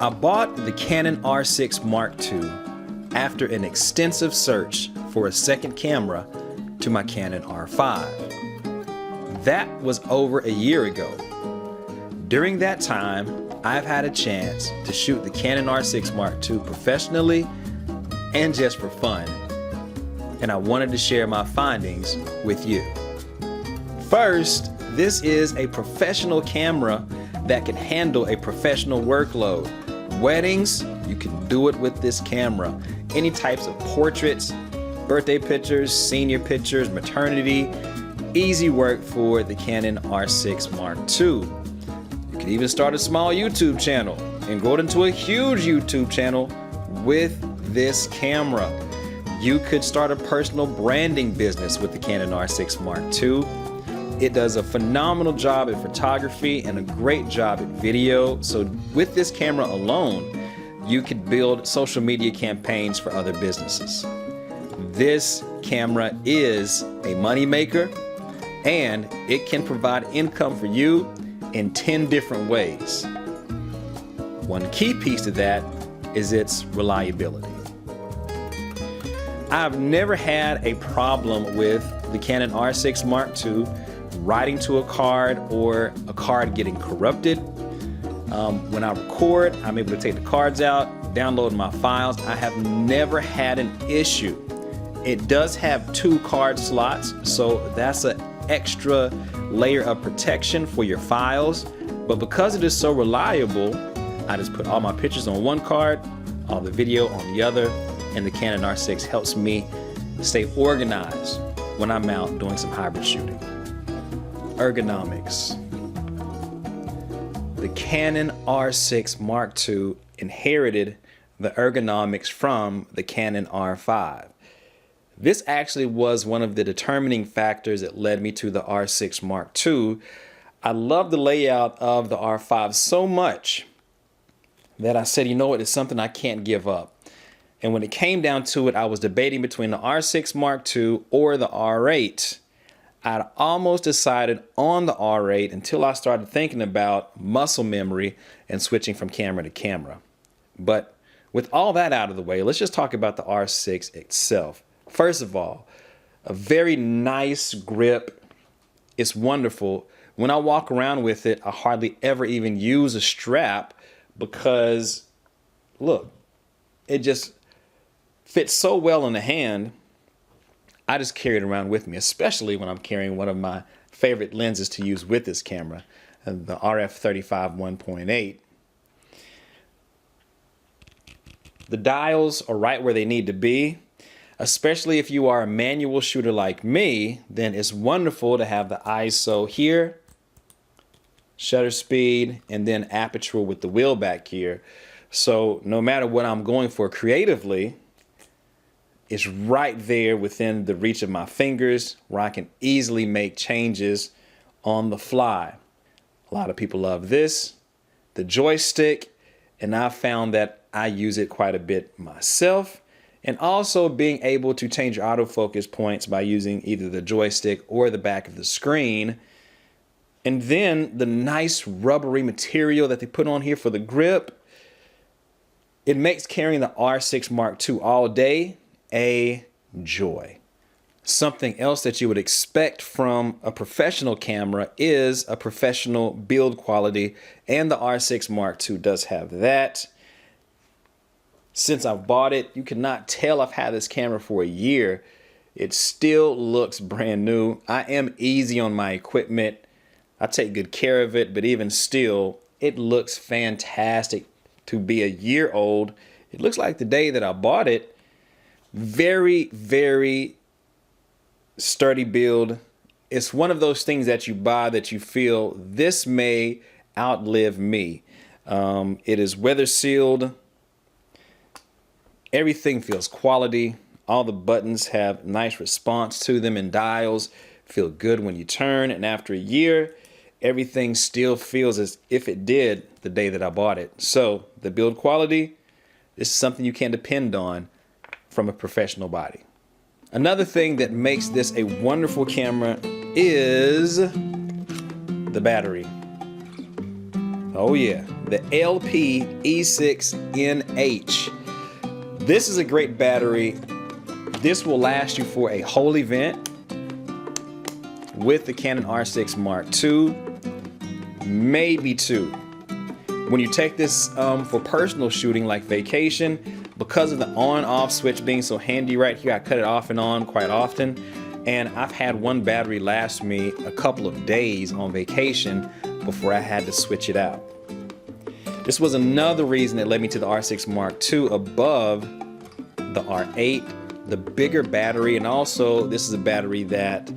I bought the Canon R6 Mark II after an extensive search for a second camera to my Canon R5. That was over a year ago. During that time, I've had a chance to shoot the Canon R6 Mark II professionally and just for fun, and I wanted to share my findings with you. First, this is a professional camera that can handle a professional workload. Weddings, you can do it with this camera. Any types of portraits, birthday pictures, senior pictures, maternity, easy work for the Canon R6 Mark II. You can even start a small YouTube channel and go into a huge YouTube channel with this camera. You could start a personal branding business with the Canon R6 Mark II. It does a phenomenal job at photography and a great job at video. So with this camera alone, you could build social media campaigns for other businesses. This camera is a moneymaker, and it can provide income for you in 10 different ways. One key piece to that is its reliability. I've never had a problem with the Canon R6 Mark II writing to a card or a card getting corrupted. When I record, I'm able to take the cards out, download my files. I have never had an issue. It does have 2 card slots, so that's an extra layer of protection for your files. But because it is so reliable, I just put all my pictures on one card, all the video on the other, and the Canon R6 helps me stay organized when I'm out doing some hybrid shooting. Ergonomics. The Canon R6 Mark II inherited the ergonomics from the Canon R5. This actually was one of the determining factors that led me to the R6 Mark II. I love the layout of the R5 so much that I said, you know what, it's something I can't give up. And when it came down to it, I was debating between the R6 Mark II or the R8. I'd almost decided on the R8 until I started thinking about muscle memory and switching from camera to camera. But with all that out of the way, let's just talk about the R6 itself. First of all, a very nice grip. It's wonderful. When I walk around with it, I hardly ever even use a strap because, look, it just fits so well in the hand. I just carry it around with me, especially when I'm carrying one of my favorite lenses to use with this camera, the RF35 1.8. The dials are right where they need to be, especially if you are a manual shooter like me. Then it's wonderful to have the ISO here, shutter speed, and then aperture with the wheel back here. So no matter what I'm going for creatively, it's right there within the reach of my fingers where I can easily make changes on the fly. A lot of people love this, the joystick, and I've found that I use it quite a bit myself. And also being able to change your autofocus points by using either the joystick or the back of the screen. And then the nice rubbery material that they put on here for the grip. It makes carrying the R6 Mark II all day a joy. Something else that you would expect from a professional camera is a professional build quality, and the R6 Mark II does have that. Since I've bought it, you cannot tell I've had this camera for a year. It still looks brand new. I am easy on my equipment. I take good care of it, but even still, it looks fantastic to be a year old. It looks like the day that I bought it. Very, very sturdy build. It's one of those things that you buy that you feel this may outlive me. It is weather sealed. Everything feels quality. All the buttons have nice response to them, and dials feel good when you turn. And after a year, everything still feels as if it did the day that I bought it. So the build quality, this is something you can depend on from a professional body. Another thing that makes this a wonderful camera is the battery. Oh yeah, the LP E6NH. This is a great battery. This will last you for a whole event with the Canon R6 Mark II, maybe 2. When you take this for personal shooting like vacation, because of the on-off switch being so handy right here, I cut it off and on quite often. And I've had one battery last me a couple of days on vacation before I had to switch it out. This was another reason that led me to the R6 Mark II above the R8, the bigger battery, and also this is a battery that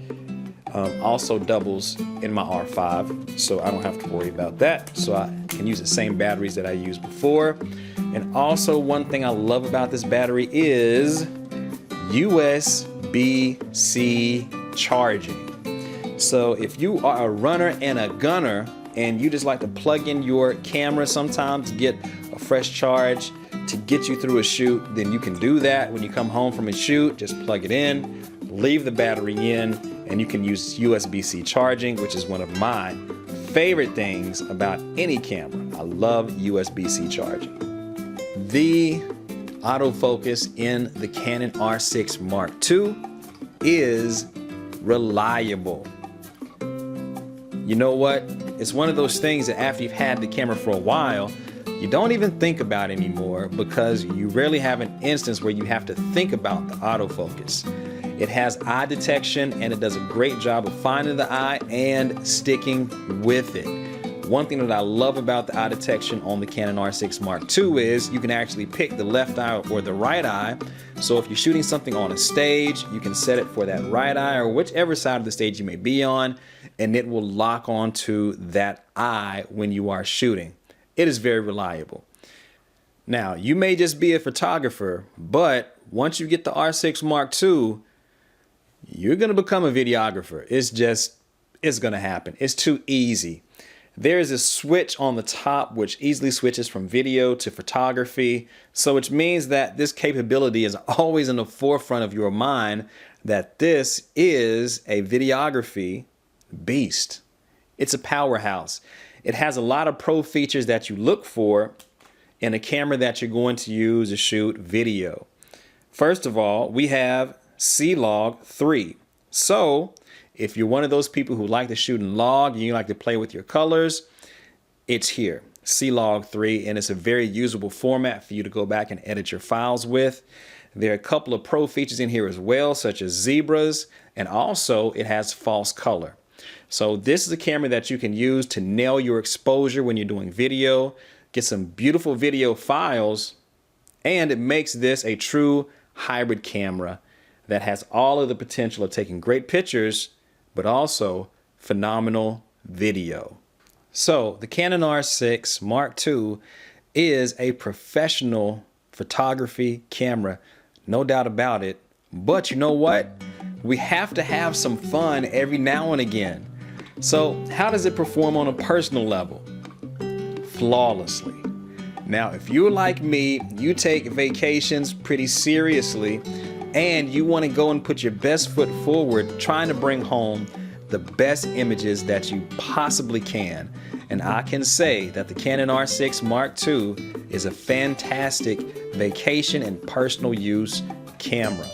also doubles in my R5, so I don't have to worry about that. So I can use the same batteries that I used before. And also one thing I love about this battery is USB-C charging. So if you are a runner and a gunner and you just like to plug in your camera sometimes to get a fresh charge to get you through a shoot, then you can do that when you come home from a shoot. Just plug it in, leave the battery in, and you can use USB-C charging, which is one of my favorite things about any camera. I love USB-C charging. The autofocus in the Canon R6 Mark II is reliable. You know what? It's one of those things that after you've had the camera for a while, you don't even think about anymore because you rarely have an instance where you have to think about the autofocus. It has eye detection and it does a great job of finding the eye and sticking with it. One thing that I love about the eye detection on the Canon R6 Mark II is you can actually pick the left eye or the right eye. So if you're shooting something on a stage, you can set it for that right eye or whichever side of the stage you may be on, and it will lock onto that eye when you are shooting. It is very reliable. Now, you may just be a photographer, but once you get the R6 Mark II, you're going to become a videographer. It's going to happen. It's too easy. There is a switch on the top which easily switches from video to photography. So which means that this capability is always in the forefront of your mind that this is a videography beast. It's a powerhouse. It has a lot of pro features that you look for in a camera that you're going to use to shoot video. First of all, we have C-Log 3. So if you're one of those people who like to shoot in log and you like to play with your colors, it's here, C-Log 3, and it's a very usable format for you to go back and edit your files with. There are a couple of pro features in here as well, such as zebras, and also it has false color. So this is a camera that you can use to nail your exposure when you're doing video, get some beautiful video files, and it makes this a true hybrid camera that has all of the potential of taking great pictures, but also phenomenal video. So the Canon R6 Mark II is a professional photography camera, no doubt about it. But you know what? We have to have some fun every now and again. So how does it perform on a personal level? Flawlessly. Now, if you're like me, you take vacations pretty seriously and you want to go and put your best foot forward trying to bring home the best images that you possibly can. And I can say that the Canon R6 Mark II is a fantastic vacation and personal use camera.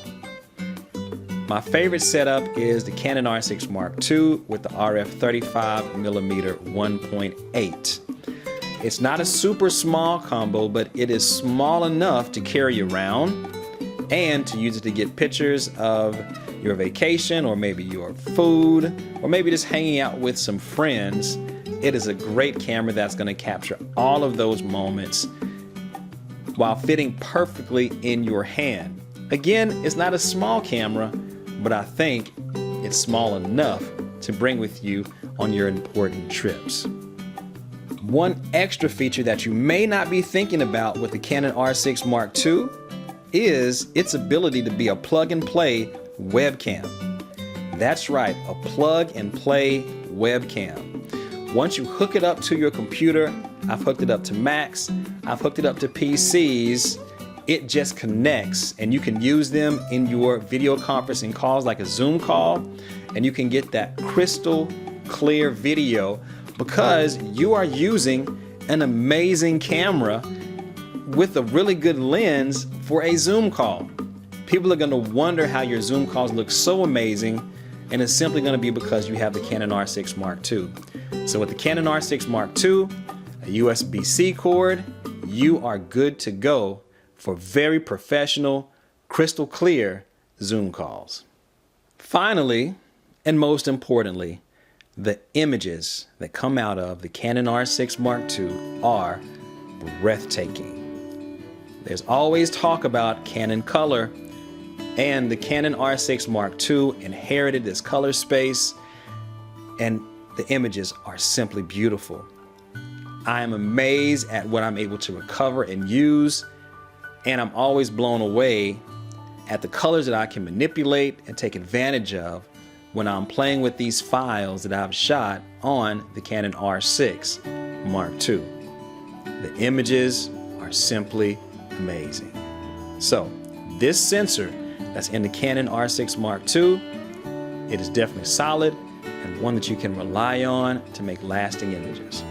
My favorite setup is the Canon R6 Mark II with the RF 35mm 1.8. It's not a super small combo, but it is small enough to carry around and to use it to get pictures of your vacation or maybe your food or maybe just hanging out with some friends. It is a great camera that's going to capture all of those moments while fitting perfectly in your hand. Again, it's not a small camera, but I think it's small enough to bring with you on your important trips. One extra feature that you may not be thinking about with the Canon R6 Mark II is its ability to be a plug-and-play webcam. That's right, a plug-and-play webcam. Once you hook it up to your computer, I've hooked it up to Macs, I've hooked it up to PCs, it just connects and you can use them in your video conferencing calls like a Zoom call, and you can get that crystal clear video because you are using an amazing camera with a really good lens for a Zoom call. People are going to wonder how your Zoom calls look so amazing, and it's simply going to be because you have the Canon R6 Mark II. So with the Canon R6 Mark II, a USB-C cord, you are good to go for very professional, crystal clear Zoom calls. Finally, and most importantly, the images that come out of the Canon R6 Mark II are breathtaking. There's always talk about Canon color, and the Canon R6 Mark II inherited this color space, and the images are simply beautiful. I am amazed at what I'm able to recover and use, and I'm always blown away at the colors that I can manipulate and take advantage of when I'm playing with these files that I've shot on the Canon R6 Mark II. The images are simply amazing. So this sensor that's in the Canon R6 Mark II, it is definitely solid and one that you can rely on to make lasting images.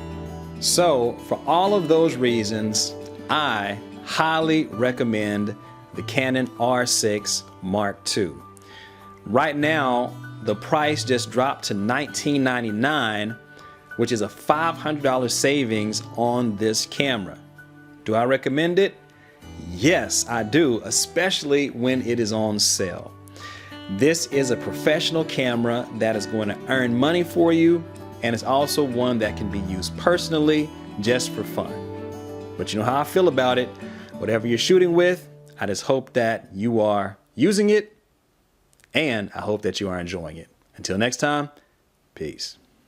So for all of those reasons, I highly recommend the Canon R6 Mark II. Right now, the price just dropped to $19.99, which is a $500 savings on this camera. Do I recommend it? Yes, I do, especially when it is on sale. This is a professional camera that is going to earn money for you, and it's also one that can be used personally just for fun. But you know how I feel about it. Whatever you're shooting with, I just hope that you are using it, and I hope that you are enjoying it. Until next time, peace.